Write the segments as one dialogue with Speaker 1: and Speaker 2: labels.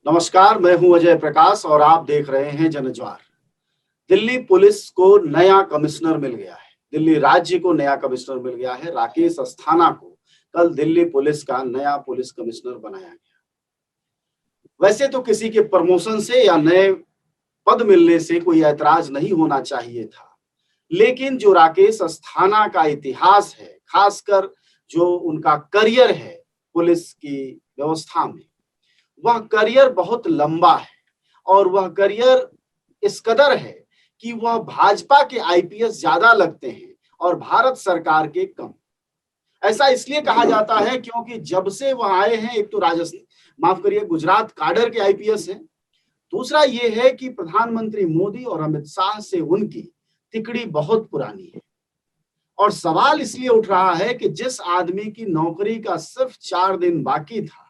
Speaker 1: नमस्कार, मैं हूं अजय प्रकाश और आप देख रहे हैं जनज्वार। दिल्ली पुलिस को नया कमिश्नर मिल गया है। दिल्ली राज्य को नया कमिश्नर मिल गया है। राकेश अस्थाना को कल दिल्ली पुलिस का नया पुलिस कमिश्नर बनाया गया। वैसे तो किसी के प्रमोशन से या नए पद मिलने से कोई ऐतराज नहीं होना चाहिए था, लेकिन जो राकेश अस्थाना का इतिहास है, खासकर जो उनका करियर है पुलिस की व्यवस्था में, वह करियर बहुत लंबा है और वह करियर इस कदर है कि वह भाजपा के आईपीएस ज्यादा लगते हैं और भारत सरकार के कम। ऐसा इसलिए कहा जाता है क्योंकि जब से वह आए हैं, एक तो राजस्थान, माफ करिए, गुजरात काडर के आईपीएस हैं। दूसरा ये है कि प्रधानमंत्री मोदी और अमित शाह से उनकी तिकड़ी बहुत पुरानी है। और सवाल इसलिए उठ रहा है कि जिस आदमी की नौकरी का सिर्फ 4 दिन बाकी था,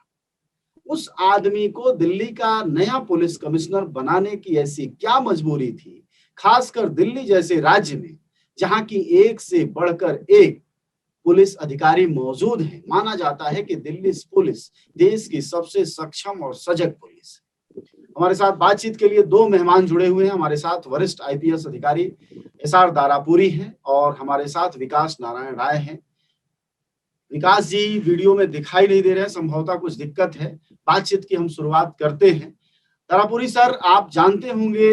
Speaker 1: उस आदमी को दिल्ली का नया पुलिस कमिश्नर बनाने की ऐसी क्या मजबूरी थी, खासकर दिल्ली जैसे राज्य में जहां की एक से बढ़कर एक पुलिस अधिकारी मौजूद है। माना जाता है कि दिल्ली पुलिस देश की सबसे सक्षम और सजग पुलिस है। हमारे साथ बातचीत के लिए 2 मेहमान जुड़े हुए हैं। हमारे साथ वरिष्ठ आईपीएस अधिकारी एसआर दारापुरी हैं और हमारे साथ विकास नारायण राय हैं। विकास जी वीडियो में दिखाई नहीं दे रहे हैं, संभवतः कुछ दिक्कत है। बातचीत की हम शुरुआत करते हैं। दारापुरी सर, आप जानते होंगे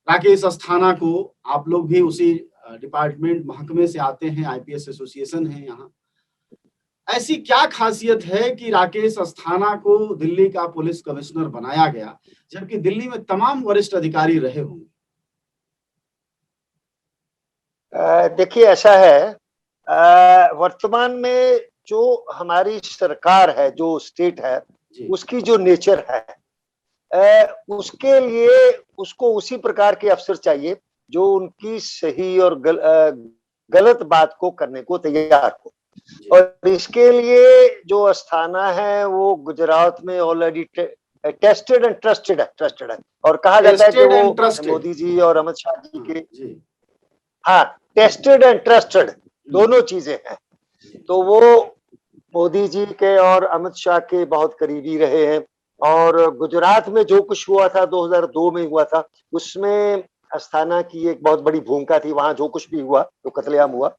Speaker 1: राकेश अस्थाना को, आप लोग भी उसी डिपार्टमेंट महकमे से आते हैं, आईपीएस एसोसिएशन है यहाँ। ऐसी क्या खासियत है कि राकेश अस्थाना को दिल्ली का पुलिस कमिश्नर बनाया गया, जबकि दिल्ली में तमाम वरिष्ठ अधिकारी रहे होंगे?
Speaker 2: देखिए, ऐसा है, वर्तमान में जो हमारी सरकार है, जो स्टेट है, उसकी जो नेचर है, उसके लिए उसको उसी प्रकार के अफसर चाहिए जो उनकी सही और गलत बात को करने को तैयार हो। और इसके लिए जो अस्थाना है वो गुजरात में ऑलरेडी टेस्टेड एंड ट्रस्टेड है और कहा जाता है कि वो मोदी जी और अमित शाह जी के, हाँ, टेस्टेड एंड ट्रस्टेड दोनों चीजें हैं। तो वो मोदी जी के और अमित शाह के बहुत करीबी रहे हैं और गुजरात में जो कुछ हुआ था 2002 में हुआ था, उसमें अस्थाना की एक बहुत बड़ी भूमिका थी। वहां जो कुछ भी हुआ, जो कत्लेआम हुआ,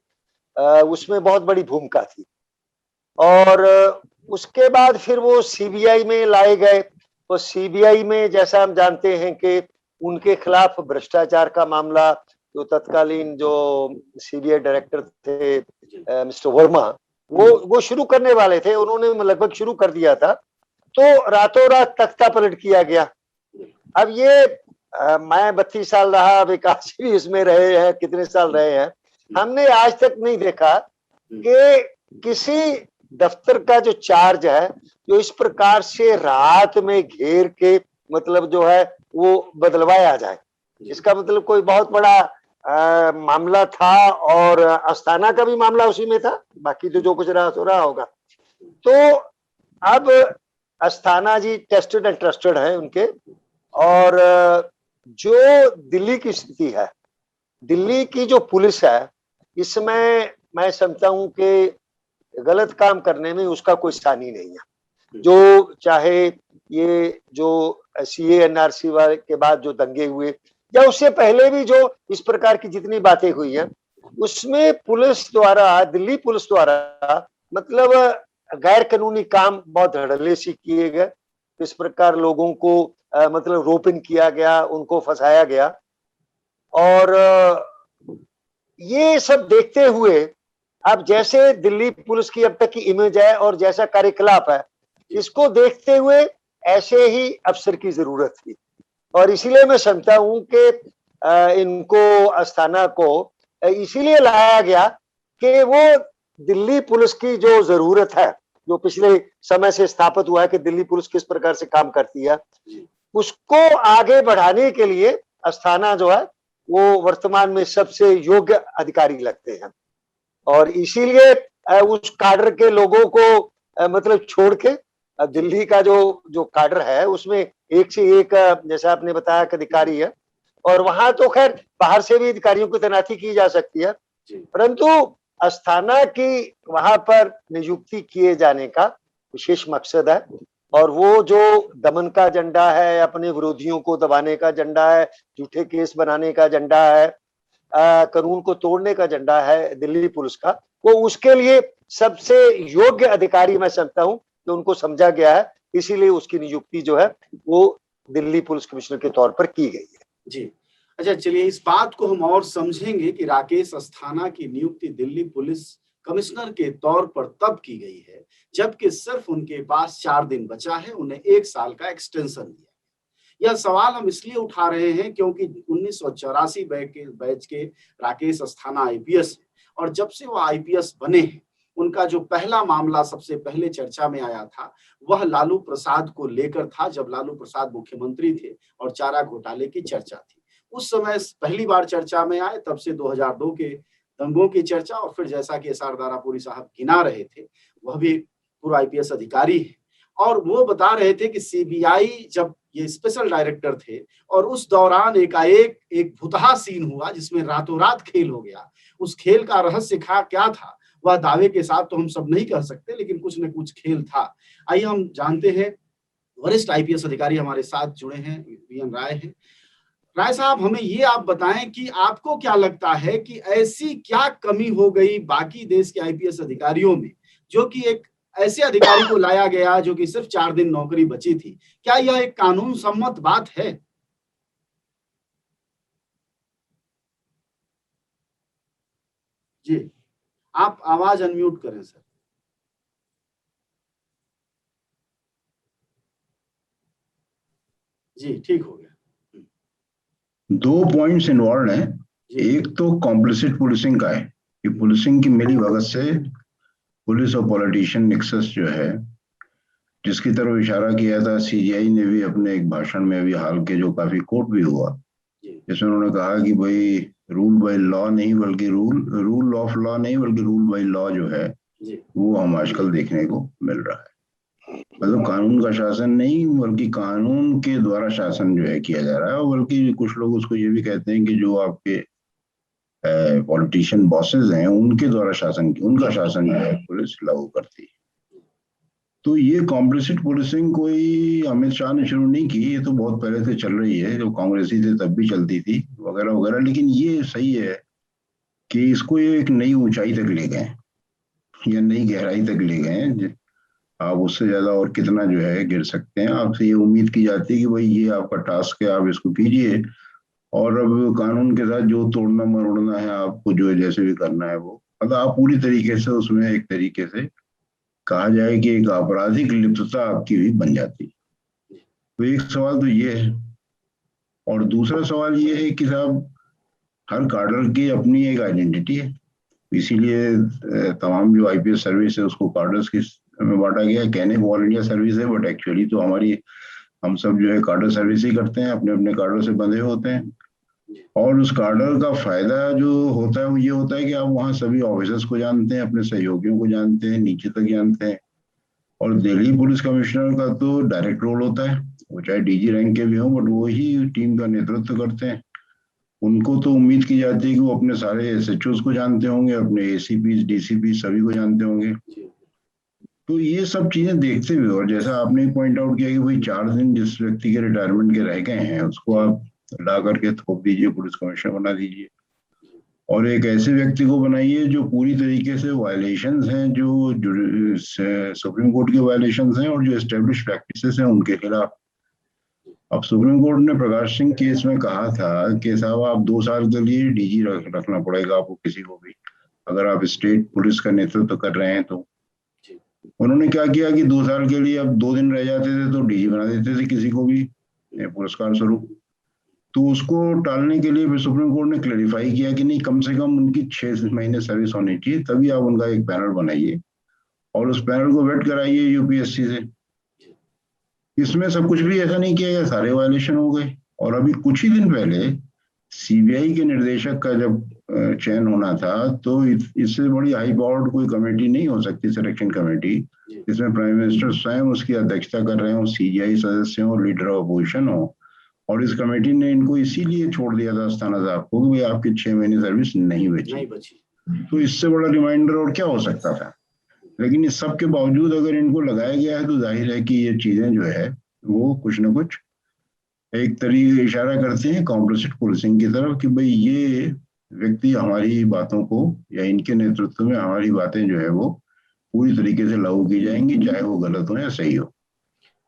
Speaker 2: उसमें बहुत बड़ी भूमिका थी। और उसके बाद फिर वो सीबीआई में लाए गए। तो सीबीआई में जैसा हम जानते हैं कि उनके खिलाफ भ्रष्टाचार का मामला, जो तत्कालीन जो सीबीआई डायरेक्टर थे मिस्टर वर्मा, वो शुरू करने वाले थे, उन्होंने लगभग शुरू कर दिया था, तो रातों रात तख्ता पलट किया गया। अब ये मैं 32 साल रहा, विकास भी इसमें रहे हैं, कितने साल रहे हैं, हमने आज तक नहीं देखा कि किसी दफ्तर का जो चार्ज है जो इस प्रकार से रात में घेर के मतलब जो है वो बदलवाया जाए। इसका मतलब कोई बहुत बड़ा मामला था और अस्थाना का भी मामला उसी में था, बाकी तो जो कुछ रहा सो रहा होगा। तो अब अस्थाना जी टेस्टेड एंड ट्रस्टेड है उनके। और जो दिल्ली की स्थिति है, दिल्ली की जो पुलिस है, इसमें मैं समझता हूं कि गलत काम करने में उसका कोई सानी नहीं है। जो चाहे ये जो सीए एनआरसी वाले के बाद जो दंगे हुए या उससे पहले भी जो इस प्रकार की जितनी बातें हुई हैं, उसमें पुलिस द्वारा, दिल्ली पुलिस द्वारा मतलब गैर कानूनी काम बहुत धड़ल्ले से किए गए। इस प्रकार लोगों को मतलब रोपिन किया गया, उनको फंसाया गया। और ये सब देखते हुए अब जैसे दिल्ली पुलिस की अब तक की इमेज है और जैसा कार्यकलाप है, इसको देखते हुए ऐसे ही अफसर की जरूरत थी। और इसीलिए मैं समझता हूं कि इनको अस्थाना को इसीलिए लाया गया कि वो दिल्ली पुलिस की जो जरूरत है, जो पिछले समय से स्थापित हुआ है कि दिल्ली पुलिस किस प्रकार से काम करती है, उसको आगे बढ़ाने के लिए अस्थाना जो है वो वर्तमान में सबसे योग्य अधिकारी लगते हैं। और इसीलिए उस काडर के लोगों को मतलब छोड़ के दिल्ली का जो काडर है उसमें एक से एक, जैसा आपने बताया, अधिकारी है। और वहां तो खैर बाहर से भी अधिकारियों की तैनाती की जा सकती है, परंतु अस्थाना की वहां पर नियुक्ति किए जाने का विशेष मकसद है। और वो जो दमन का एजेंडा है, अपने विरोधियों को दबाने का एजेंडा है, झूठे केस बनाने का एजेंडा है, कानून को तोड़ने का एजेंडा है दिल्ली पुलिस का, वो उसके लिए सबसे योग्य अधिकारी मैं समझता हूं कि उनको समझा गया है, इसीलिए उसकी नियुक्ति जो है वो दिल्ली पुलिस कमिश्नर के तौर पर की गई है।
Speaker 1: जी, अच्छा चलिए इस बात को हम और समझेंगे कि राकेश अस्थाना की नियुक्ति दिल्ली पुलिस कमिश्नर के तौर पर तब की गई है जबकि सिर्फ उनके पास 4 दिन बचा है, उन्हें 1 साल का एक्सटेंशन दिया। यह सवाल हम इसलिए उठा रहे हैं क्योंकि 1984 बैच के राकेश अस्थाना आईपीएस और जब से वो आईपीएस बने हैं उनका जो पहला मामला सबसे पहले चर्चा में आया था वह लालू प्रसाद को लेकर था, जब लालू प्रसाद मुख्यमंत्री थे और चारा घोटाले की चर्चा थी। उस समय पहली बार चर्चा में आए, तब से 2002 के दंगों की चर्चा और फिर जैसा कि एसआर दारापुरी साहब गिना रहे थे, वह भी पूर्व आईपीएस अधिकारी है और वो बता रहे थे कि सीबीआई जब ये स्पेशल डायरेक्टर थे और उस दौरान एकाएक एक भुतहा सीन हुआ जिसमें रातों रात खेल हो गया। उस खेल का रहस्य क्या था वह दावे के साथ तो हम सब नहीं कह सकते, लेकिन कुछ न कुछ खेल था। आइए हम जानते हैं, वरिष्ठ आईपीएस अधिकारी हमारे साथ जुड़े हैं, वीएन राय हैं। राय साहब, हमें ये आप बताएं कि आपको क्या लगता है कि ऐसी क्या कमी हो गई बाकी देश के आईपीएस अधिकारियों में जो कि एक ऐसे अधिकारी को लाया गया जो कि सिर्फ 4 दिन नौकरी बची थी? क्या यह एक कानून सम्मत बात है? जी, आप आवाज अनम्यूट करें सर। जी, ठीक हो गया।
Speaker 3: 2 पॉइंट्स इन्वॉल्व हैं। एक तो कॉम्प्लिसिट पुलिसिंग का है कि पुलिसिंग की मिली भगत से पुलिस और पॉलिटिशियन नेक्सस जो है, जिसकी तरफ इशारा किया था सीजीआई ने भी अपने एक भाषण में, अभी हाल के जो काफी कोट भी हुआ, जिसमें उन्होंने कहा कि भाई रूल बाय लॉ नहीं बल्कि रूल ऑफ लॉ नहीं बल्कि रूल बाय लॉ जो है वो हम आजकल देखने को मिल रहा है। मतलब कानून का शासन नहीं बल्कि कानून के द्वारा शासन जो है किया जा रहा है, और बल्कि कुछ लोग उसको ये भी कहते हैं कि जो आपके पॉलिटिशियन बॉसेस हैं उनके द्वारा उनका शासन जो है पुलिस लागू करती है। तो ये कॉम्प्लिसिट पुलिसिंग कोई अमित शाह ने शुरू नहीं की, ये तो बहुत पहले से चल रही है, जो कांग्रेसी थे तब भी चलती थी वगैरह वगैरह। लेकिन ये सही है कि इसको ये एक नई ऊंचाई तक ले गए या नई गहराई तक ले गए। आप उससे ज्यादा और कितना जो है गिर सकते हैं। आपसे ये उम्मीद की जाती है कि भाई ये आपका टास्क है, आप इसको कीजिए, और अब कानून के साथ जो तोड़ना मरोड़ना है आपको जो है जैसे भी करना है वो, मतलब आप पूरी तरीके से उसमें एक तरीके से कहा जाए कि एक आपराधिक लिप्तता आपकी भी बन जाती है। तो एक सवाल तो ये है, और दूसरा सवाल ये है कि साहब हर कार्डर की अपनी एक आइडेंटिटी है, इसीलिए तमाम जो आईपीएस सर्विस है उसको कार्डर्स की में बांटा गया है। कहने को ऑल इंडिया सर्विस है, बट एक्चुअली तो हम सब जो है कार्डर सर्विस ही करते हैं, अपने अपने कार्डर से बंधे होते हैं। और उस कार्डर का फायदा जो होता है वो ये होता है कि आप वहाँ सभी ऑफिसर्स को जानते हैं, अपने सहयोगियों को जानते हैं, नीचे तक जानते हैं। और दिल्ली पुलिस कमिश्नर का तो डायरेक्ट रोल होता है, वो चाहे डीजी रैंक के भी हों, बट वो ही टीम का नेतृत्व करते हैं। उनको तो उम्मीद की जाती है कि वो अपने सारे एसएचओs को जानते होंगे, अपने एसीपी डीसीपी सभी को जानते होंगे। तो ये सब चीजें देखते हुए, और जैसा आपने पॉइंट आउट किया कि भाई 4 दिन जिस व्यक्ति के रिटायरमेंट के रह गए हैं उसको आप ला करके थोप दीजिए, पुलिस कमिश्नर बना दीजिए, और एक ऐसे व्यक्ति को बनाइए जो पूरी तरीके से वायलेशंस हैं, जो सुप्रीम कोर्ट के वायलेशंस हैं और जो एस्टेब्लिश प्रैक्टिसेस हैं उनके खिलाफ। अब सुप्रीम कोर्ट ने प्रकाश सिंह केस में कहा था कि साहब आप 2 साल के लिए डीजी रखना पड़ेगा आपको, किसी को भी, अगर आप स्टेट पुलिस का नेतृत्व कर रहे हैं तो। उन्होंने क्या किया कि 2 साल के लिए, अब 2 दिन रह जाते थे तो डीजी बना देते थे किसी को भी पुरस्कार स्वरूप। तो उसको टालने के लिए सुप्रीम कोर्ट ने क्लैरिफाई किया कि नहीं, कम से कम उनकी 6 महीने सर्विस होनी चाहिए, तभी आप उनका एक पैनल बनाइए और उस पैनल को वेट कराइए यूपीएससी से। इसमें सब कुछ भी ऐसा नहीं किया गया, सारे वायलेशन हो गए। और अभी कुछ ही दिन पहले सीबीआई के निर्देशक का जब चयन होना था, तो इससे बड़ी हाई पावर्ड कोई कमेटी नहीं हो सकती, सिलेक्शन कमेटी, जिसमें प्राइम मिनिस्टर स्वयं उसकी अध्यक्षता कर रहे हो, सीजीआई सदस्य हो, लीडर ऑफ अपोजिशन हो, और इस कमेटी ने इनको इसीलिए छोड़ दिया था अस्थाना साहब को कि भाई आपकी 6 महीने सर्विस नहीं बची। तो इससे बड़ा रिमाइंडर और क्या हो सकता था। लेकिन इस सब के बावजूद अगर इनको लगाया गया है तो जाहिर है कि ये चीजें जो है वो कुछ ना कुछ एक तरीके इशारा करते हैं कॉम्प्लिसिट पुलिसिंग की तरफ कि भाई ये व्यक्ति हमारी बातों को या इनके नेतृत्व में हमारी बातें जो है वो पूरी तरीके से लागू की जाएंगी, चाहे वो गलत हो या सही हो।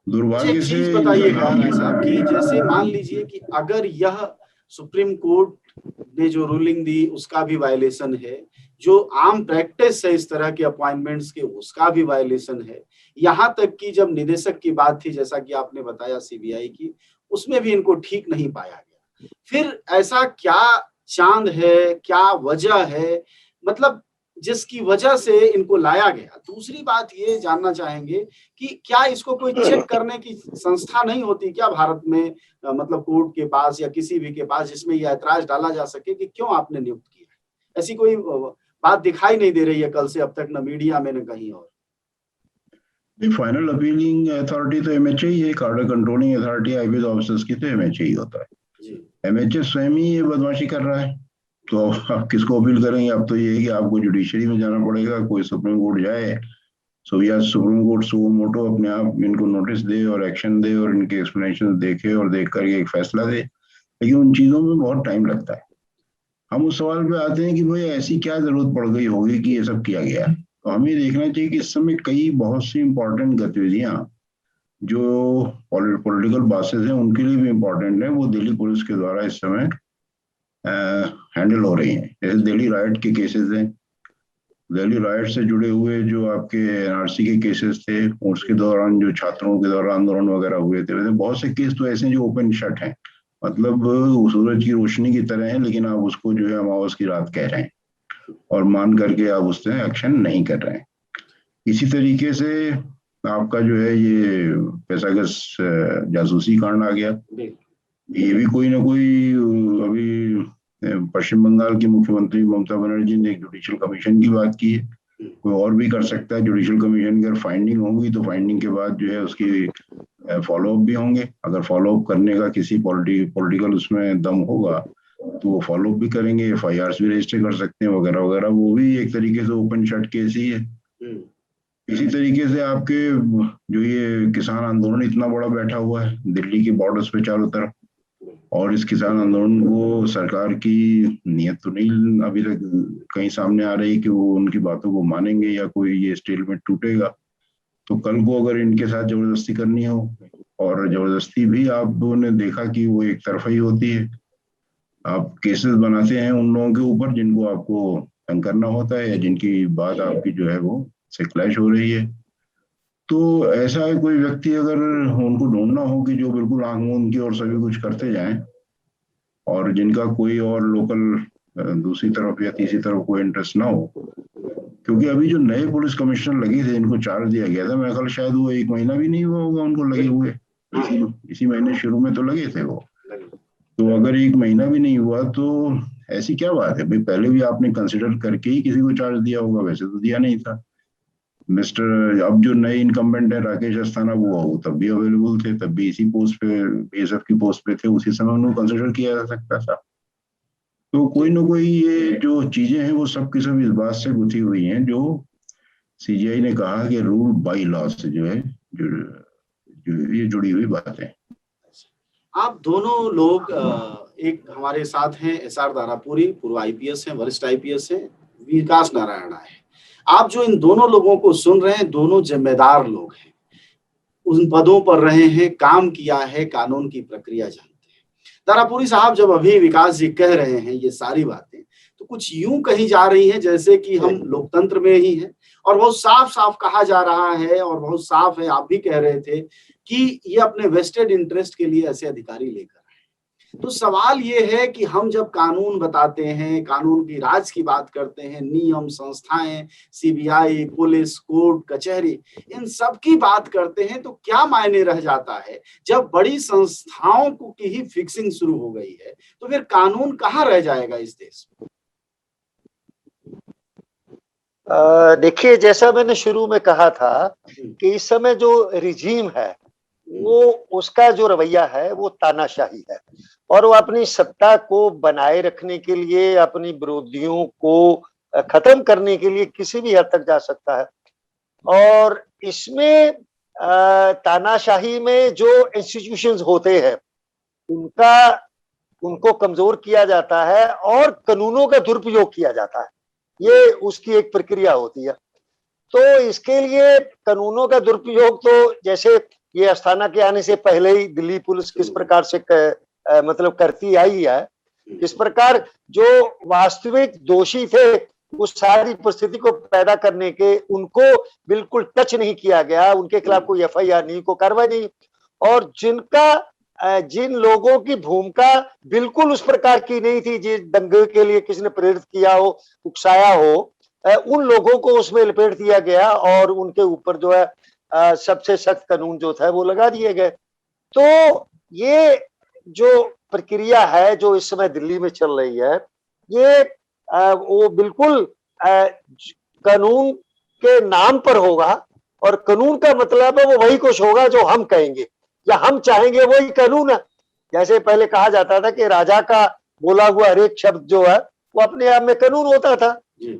Speaker 1: मुझे एक
Speaker 3: दुर्भाग्य से
Speaker 1: चीज बताइएगा राय साहब कि जैसे मान लीजिए कि अगर यह सुप्रीम कोर्ट ने जो रूलिंग दी उसका भी वायलेशन है, जो आम प्रैक्टिस है इस तरह के अपॉइंटमेंट्स के उसका भी वायलेशन है, यहाँ तक कि जब निदेशक की बात थी जैसा कि आपने बताया सीबीआई की, उसमें भी इनको ठीक नहीं पाया गया, फिर ऐसा क्या चांद है, क्या वजह है, मतलब जिसकी वजह से इनको लाया गया। दूसरी बात ये जानना चाहेंगे कि क्या इसको कोई चेक करने की संस्था नहीं होती क्या भारत में, मतलब कोर्ट के पास या किसी भी के पास, जिसमें यह ऐतराज डाला जा सके कि क्यों आपने नियुक्त किया? ऐसी कोई बात दिखाई नहीं दे रही है कल से अब तक, न मीडिया में न कहीं और।
Speaker 3: फाइनल अपीलिंग अथॉरिटी तो एमएचए ही है, कार्डर कंट्रोलिंग अथॉरिटी आईपीएस ऑफिसर्स की तो एमएचए ही होता है। एमएचए स्वयं ही ये बदमाशी कर रहा है, तो आप किसको अपील करेंगे? अब तो ये है कि आपको जुडिशरी में जाना पड़ेगा, कोई सुप्रीम कोर्ट जाए, सो या सुप्रीम कोर्ट सुओ मोटो अपने आप इनको नोटिस दे और एक्शन दे और इनके एक्सप्लेनेशन देखे और देख करके एक फैसला दे, लेकिन उन चीजों में बहुत टाइम लगता है। हम उस सवाल पे आते हैं कि भाई ऐसी क्या जरूरत पड़ गई होगी कि ये सब किया गया। तो हमें देखना चाहिए कि इस समय कई बहुत सी इंपॉर्टेंट गतिविधियां जो पॉलिटिकल बासेस हैं उनके लिए भी इम्पोर्टेंट है, वो दिल्ली पुलिस के द्वारा इस समय हैंडल हो रही हैं। जैसे दिल्ली राइट के केसेस हैं, दिल्ली राइट से जुड़े हुए जो आपके एनआरसी के केसेस थे, उसके दौरान जो छात्रों के द्वारा आंदोलन वगैरह हुए थे, वैसे बहुत से केस तो ऐसे हैं जो ओपन शट हैं, मतलब सूरज की रोशनी की तरह है, लेकिन आप उसको जो है अमावस की रात कह रहे हैं और मान करके आप उस पर एक्शन नहीं कर रहे हैं। इसी तरीके से आपका जो है ये पेशागस जासूसी कांड आ गया, ये भी कोई ना कोई अभी पश्चिम बंगाल की मुख्यमंत्री ममता बनर्जी ने एक जुडिशियल कमीशन की बात की है, कोई और भी कर सकता है। जुडिशियल कमीशन की अगर फाइंडिंग होगी तो फाइंडिंग के बाद जो है उसकी फॉलोअप भी होंगे, अगर फॉलोअप करने का किसी पॉलिटिकल उसमें दम होगा तो वो फॉलोअप भी करेंगे, एफआईआर भी रजिस्टर कर सकते हैं वगैरह वगैरह, वो भी एक तरीके से ओपन शट केस ही है। इसी तरीके से आपके जो ये किसान आंदोलन इतना बड़ा बैठा हुआ है दिल्ली के बॉर्डर्स पे चारों तरफ, और इस किसान आंदोलन को सरकार की नियत तो नहीं अभी तक कहीं सामने आ रही कि वो उनकी बातों को मानेंगे या कोई ये स्टेलमेंट टूटेगा। तो कल को अगर इनके साथ जबरदस्ती करनी हो, और जबरदस्ती भी आपने देखा कि वो एक तरफा ही होती है, आप केसेस बनाते हैं उन लोगों के ऊपर जिनको आपको तंग करना होता है या जिनकी बात आपकी जो है वो से क्लैश हो रही है। तो ऐसा है कोई व्यक्ति अगर उनको ढूंढना हो कि जो बिल्कुल आंख मूंद की और सभी कुछ करते जाएं और जिनका कोई और लोकल दूसरी तरफ या तीसरी तरफ कोई इंटरेस्ट ना हो, क्योंकि अभी जो नए पुलिस कमिश्नर लगे थे इनको चार्ज दिया गया था, मैं कल शायद वो 1 महीना भी नहीं हुआ होगा उनको लगे हुए, इसी महीने शुरू में तो लगे थे वो। तो अगर 1 महीना भी नहीं हुआ तो ऐसी क्या बात है भाई, पहले भी आपने कंसिडर करके ही किसी को चार्ज दिया होगा, वैसे तो दिया नहीं था। मिस्टर अब जो नए इनकम्बेंट है राकेश अस्थाना, वो तब भी अवेलेबल थे, तब भी इसी पोस्ट पे बीएसएफ की पोस्ट पे थे, उसी समय उनको कंसिडर किया जा सकता था। तो कोई ना कोई ये जो चीजें हैं वो सब की सब इस बात से गुथी हुई हैं जो सीजीआई ने कहा कि रूल बाय लॉ से जो है जो ये जुड़ी हुई बातें।
Speaker 1: आप दोनों लोग एक हमारे साथ हैं एसआर दारापुरी, पूर्व आईपीएस हैं, वरिष्ठ आईपीएस हैं, विकास नारायण है। आप जो इन दोनों लोगों को सुन रहे हैं, दोनों जिम्मेदार लोग हैं, उन पदों पर रहे हैं, काम किया है, कानून की प्रक्रिया जानते हैं। दारापुरी साहब, जब अभी विकास जी कह रहे हैं ये सारी बातें, तो कुछ यूं कही जा रही है जैसे कि हम लोकतंत्र में ही हैं, और बहुत साफ साफ कहा जा रहा है और बहुत साफ है, आप भी कह रहे थे कि ये अपने वेस्टेड इंटरेस्ट के लिए ऐसे अधिकारी लेकर आए। तो सवाल ये है कि हम जब कानून बताते हैं, कानून की राज की बात करते हैं, नियम, संस्थाएं, सीबीआई, पुलिस, कोर्ट, कचहरी, इन सब की बात करते हैं, तो क्या मायने रह जाता है जब बड़ी संस्थाओं की ही फिक्सिंग शुरू हो गई है? तो फिर कानून कहाँ रह जाएगा इस देश में?
Speaker 2: देखिए, जैसा मैंने शुरू में कहा था कि इस समय जो रिजीम है वो उसका जो रवैया है वो तानाशाही है, और वो अपनी सत्ता को बनाए रखने के लिए, अपनी विरोधियों को खत्म करने के लिए किसी भी हद तक जा सकता है। और इसमें तानाशाही में जो इंस्टीट्यूशंस होते हैं उनको कमजोर किया जाता है और कानूनों का दुरुपयोग किया जाता है। ये उसकी एक प्रक्रिया होती है। तो इसके लिए कानूनों का दुरुपयोग तो जैसे ये अस्थाना के आने से पहले ही दिल्ली पुलिस किस प्रकार से मतलब करती आई है, किस प्रकार जो वास्तविक दोषी थे उस सारी परिस्थिति को पैदा करने के उनको बिल्कुल टच नहीं किया गया, उनके खिलाफ कोई एफआईआर नहीं, कोई कार्रवाई नहीं। और जिन लोगों की भूमिका बिल्कुल उस प्रकार की नहीं थी, जिस दंगे के लिए किसी ने प्रेरित किया हो, उकसाया हो, उन लोगों को उसमें लपेट दिया गया और उनके ऊपर जो है सबसे सख्त कानून जो था वो लगा दिए गए। तो ये जो प्रक्रिया है जो इस समय दिल्ली में चल रही है, ये वो बिल्कुल कानून के नाम पर होगा और कानून का मतलब है वो वही कुछ होगा जो हम कहेंगे या हम चाहेंगे, वही कानून है। जैसे पहले कहा जाता था कि राजा का बोला हुआ हर एक शब्द जो है वो अपने आप में कानून होता था।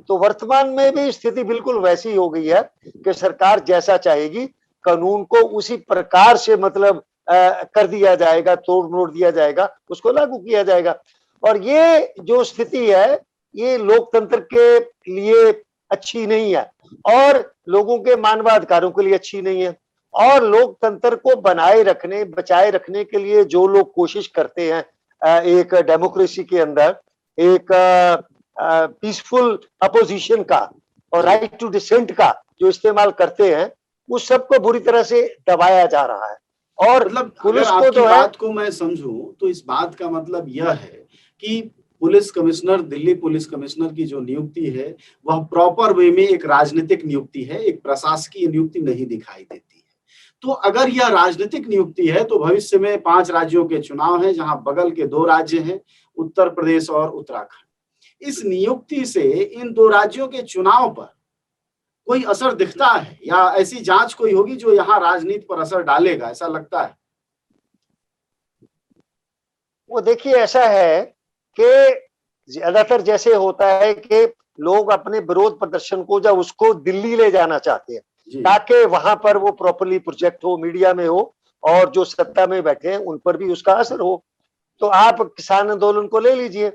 Speaker 2: तो वर्तमान में भी स्थिति बिल्कुल वैसी हो गई है कि सरकार जैसा चाहेगी कानून को उसी प्रकार से मतलब कर दिया जाएगा, तोड़ मोड़ दिया जाएगा, उसको लागू किया जाएगा। और ये जो स्थिति है ये लोकतंत्र के लिए अच्छी नहीं है और लोगों के मानवाधिकारों के लिए अच्छी नहीं है। और लोकतंत्र को बनाए रखने, बचाए रखने के लिए जो लोग कोशिश करते हैं एक डेमोक्रेसी के अंदर एक पीसफुल अपोजिशन का और राइट टू डिसेंट का जो इस्तेमाल करते हैं, उस सबको बुरी तरह से दबाया जा रहा है। और
Speaker 1: मतलब
Speaker 2: पुलिस
Speaker 1: को
Speaker 2: तो
Speaker 1: बात को मैं समझूं तो इस बात का मतलब यह है कि police commissioner, Delhi police commissioner की जो नियुक्ति है वह प्रॉपर वे में एक राजनीतिक नियुक्ति है, एक प्रशासकीय नियुक्ति नहीं दिखाई देती है। तो अगर यह राजनीतिक नियुक्ति है तो भविष्य में 5 राज्यों के चुनाव हैं, जहां बगल के 2 राज्य हैं, उत्तर प्रदेश और उत्तराखंड। इस नियुक्ति से इन 2 राज्यों के चुनाव पर कोई असर दिखता है या ऐसी जांच कोई होगी जो यहाँ राजनीति पर असर डालेगा, ऐसा लगता है?
Speaker 2: वो देखिए ऐसा है कि ज्यादातर जैसे होता है कि लोग अपने विरोध प्रदर्शन को जब उसको दिल्ली ले जाना चाहते हैं ताकि वहां पर वो प्रॉपर्ली प्रोजेक्ट हो, मीडिया में हो और जो सत्ता में बैठे हैं उन पर भी उसका असर हो। तो आप किसान आंदोलन को ले लीजिए,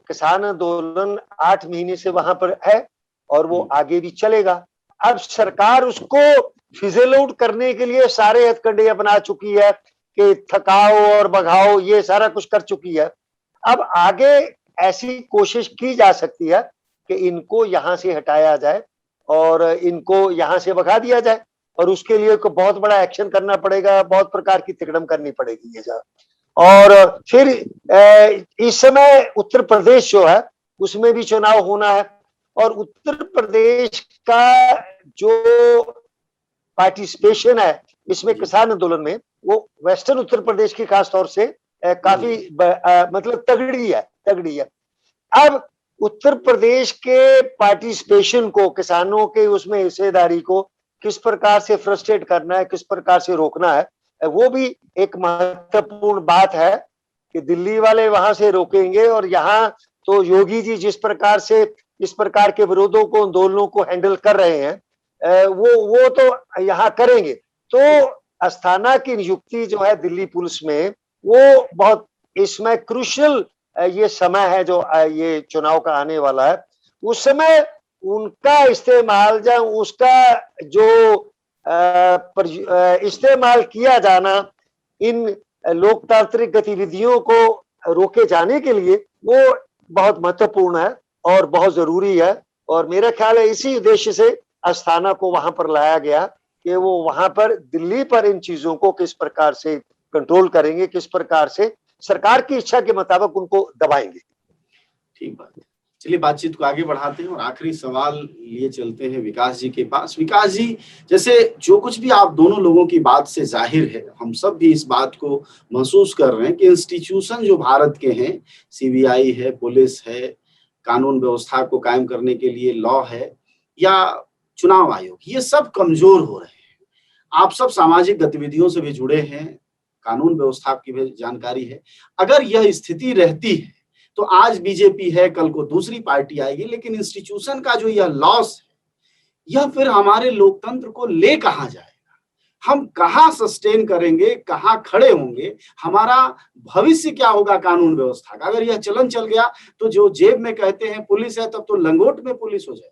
Speaker 2: किसान आंदोलन 8 महीने से वहां पर है और वो आगे भी चलेगा। अब सरकार उसको फिजल आउट करने के लिए सारे हथकंडे अपना चुकी है कि थकाओ और भगाओ, ये सारा कुछ कर चुकी है। अब आगे ऐसी कोशिश की जा सकती है कि इनको यहां से हटाया जाए और इनको यहां से भगा दिया जाए और उसके लिए को बहुत बड़ा एक्शन करना पड़ेगा, बहुत प्रकार की तिकड़म करनी पड़ेगी ये जा। और फिर इस समय उत्तर प्रदेश जो है उसमें भी चुनाव होना है और उत्तर प्रदेश का जो पार्टिसिपेशन है इसमें किसान आंदोलन में, वो वेस्टर्न उत्तर प्रदेश की खास तौर से काफी मतलब तगड़ी है। अब उत्तर प्रदेश के पार्टिसिपेशन को, किसानों के उसमें हिस्सेदारी को किस प्रकार से फ्रस्ट्रेट करना है, किस प्रकार से रोकना है, वो भी एक महत्वपूर्ण बात है कि दिल्ली वाले वहां से रोकेंगे और यहाँ तो योगी जी जिस प्रकार से इस प्रकार के विरोधों को, आंदोलनों को हैंडल कर रहे हैं वो तो यहाँ करेंगे। तो अस्थाना की नियुक्ति जो है दिल्ली पुलिस में वो बहुत इसमें क्रूशियल ये समय है जो ये चुनाव का आने वाला है, उस समय उनका इस्तेमाल या उसका जो इस्तेमाल किया जाना इन लोकतांत्रिक गतिविधियों को रोके जाने के लिए वो बहुत महत्वपूर्ण है और बहुत जरूरी है। और मेरा ख्याल है इसी उद्देश्य से अस्थाना को वहां पर लाया गया कि वो वहां पर दिल्ली पर इन चीजों को किस प्रकार से कंट्रोल करेंगे, किस प्रकार से सरकार की इच्छा के मुताबिक उनको दबाएंगे।
Speaker 1: ठीक बात है, चलिए बातचीत को आगे बढ़ाते हैं और आखिरी सवाल लिए चलते हैं विकास जी के पास। विकास जी, जैसे जो कुछ भी आप दोनों लोगों की बात से जाहिर है, हम सब भी इस बात को महसूस कर रहे हैं कि इंस्टीट्यूशन जो भारत के हैं, सीबीआई है, पुलिस है, कानून व्यवस्था को कायम करने के लिए लॉ है या चुनाव आयोग, ये सब कमजोर हो रहे हैं। आप सब सामाजिक गतिविधियों से भी जुड़े हैं, कानून व्यवस्था की भी जानकारी है। अगर यह स्थिति रहती है तो आज बीजेपी है, कल को दूसरी पार्टी आएगी, लेकिन इंस्टीट्यूशन का जो यह लॉस है, यह फिर हमारे लोकतंत्र को ले कहां जाएगा? हम कहां सस्टेन करेंगे, कहां खड़े होंगे? हमारा भविष्य क्या होगा कानून व्यवस्था का? अगर यह चलन चल गया तो जो जेब में कहते हैं पुलिस है, तब तो लंगोट में पुलिस हो जाए।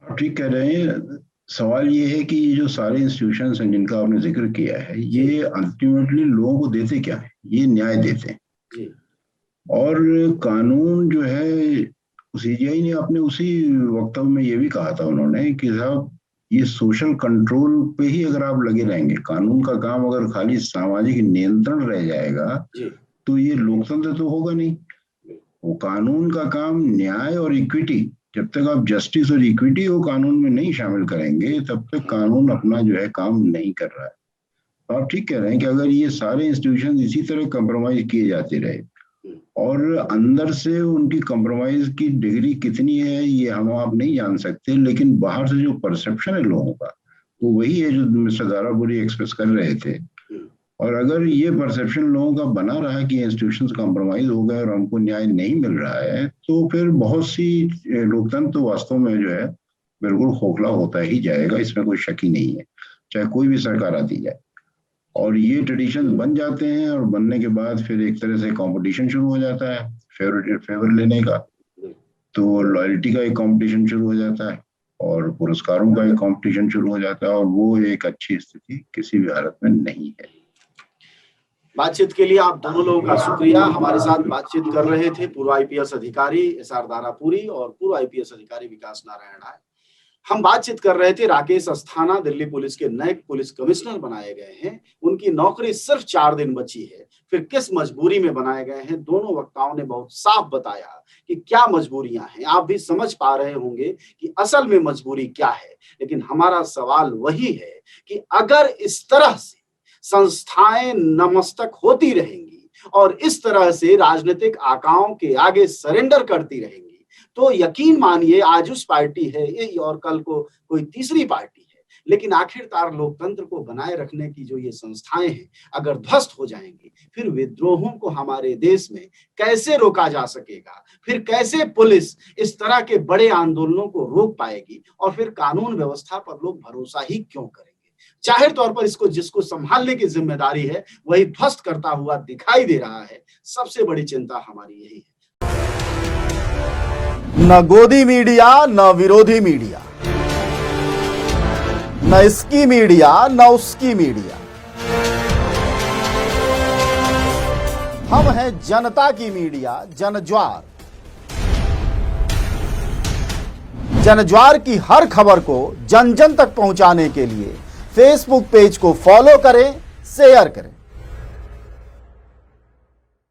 Speaker 3: ठीक कह रहे हैं। सवाल ये है कि ये जो सारे इंस्टीट्यूशंस हैं जिनका आपने जिक्र किया है, ये अल्टीमेटली लोगों को देते क्या है? ये न्याय देते हैं।
Speaker 1: जी।
Speaker 3: और कानून जो है, सीजीआई ने अपने उसी वक्तव्य में ये भी कहा था उन्होंने कि साहब ये सोशल कंट्रोल पे ही अगर आप लगे रहेंगे, कानून का काम अगर खाली सामाजिक नियंत्रण रह जाएगा तो ये लोकतंत्र तो होगा नहीं। वो कानून का काम न्याय और इक्विटी, जब तक आप जस्टिस और इक्विटी को कानून में नहीं शामिल करेंगे तब तक कानून अपना जो है काम नहीं कर रहा है। तो आप ठीक कह रहे हैं कि अगर ये सारे इंस्टीट्यूशन इसी तरह कंप्रोमाइज किए जाते रहे, और अंदर से उनकी कंप्रोमाइज की डिग्री कितनी है ये हम आप नहीं जान सकते, लेकिन बाहर से जो परसेप्शन है लोगों का वो वही है जो मिस्टर दारापुरी एक्सप्रेस कर रहे थे। और अगर ये परसेप्शन लोगों का बना रहा कि इंस्टीट्यूशंस कॉम्प्रोमाइज हो गए और हमको न्याय नहीं मिल रहा है, तो फिर बहुत सी लोकतंत्र तो वास्तव में जो है बिल्कुल खोखला होता ही जाएगा, इसमें कोई शक ही नहीं है, चाहे कोई भी सरकार आती जाए। और ये ट्रेडिशन बन जाते हैं और बनने के बाद फिर एक तरह से कंपटीशन शुरू हो जाता है फेवर लेने का, तो लॉयल्टी का एक कंपटीशन शुरू हो जाता है और पुरस्कारों का एक कंपटीशन शुरू हो जाता है, और वो एक अच्छी स्थिति किसी भी हालत में नहीं है।
Speaker 1: बातचीत के लिए आप दोनों लोगों का शुक्रिया। हमारे साथ बातचीत कर रहे थे पूर्व आईपीएस अधिकारी एसआर दारापुरी और पूर्व आईपीएस अधिकारी विकास नारायण राय। हम बातचीत कर रहे थे राकेश अस्थाना दिल्ली पुलिस के नए पुलिस कमिश्नर बनाए गए हैं। उनकी नौकरी सिर्फ 4 दिन बची है, फिर किस मजबूरी में बनाए गए हैं। दोनों वक्ताओं ने बहुत साफ बताया कि क्या मजबूरियां हैं। आप भी समझ पा रहे होंगे कि असल में मजबूरी क्या है। लेकिन हमारा सवाल वही है कि अगर इस तरह से संस्थाएं नतमस्तक होती रहेंगी और इस तरह से राजनीतिक आकाओं के आगे सरेंडर करती रहेंगी, तो यकीन मानिए आज उस पार्टी है यही और कल को कोई तीसरी पार्टी है, लेकिन आखिरकार लोकतंत्र को बनाए रखने की जो ये संस्थाएं हैं अगर ध्वस्त हो जाएंगी, फिर विद्रोहों को हमारे देश में कैसे रोका जा सकेगा? फिर कैसे पुलिस इस तरह के बड़े आंदोलनों को रोक पाएगी? और फिर कानून व्यवस्था पर लोग भरोसा ही क्यों करेंगे? जाहिर तौर पर इसको जिसको संभालने की जिम्मेदारी है वही ध्वस्त करता हुआ दिखाई दे रहा है। सबसे बड़ी चिंता हमारी यही है।
Speaker 4: न गोदी मीडिया न विरोधी मीडिया, न इसकी मीडिया न उसकी मीडिया, हम हैं जनता की मीडिया जनज्वार। जनज्वार की हर खबर को जन जन तक पहुंचाने के लिए फेसबुक पेज को फॉलो करें, शेयर करें।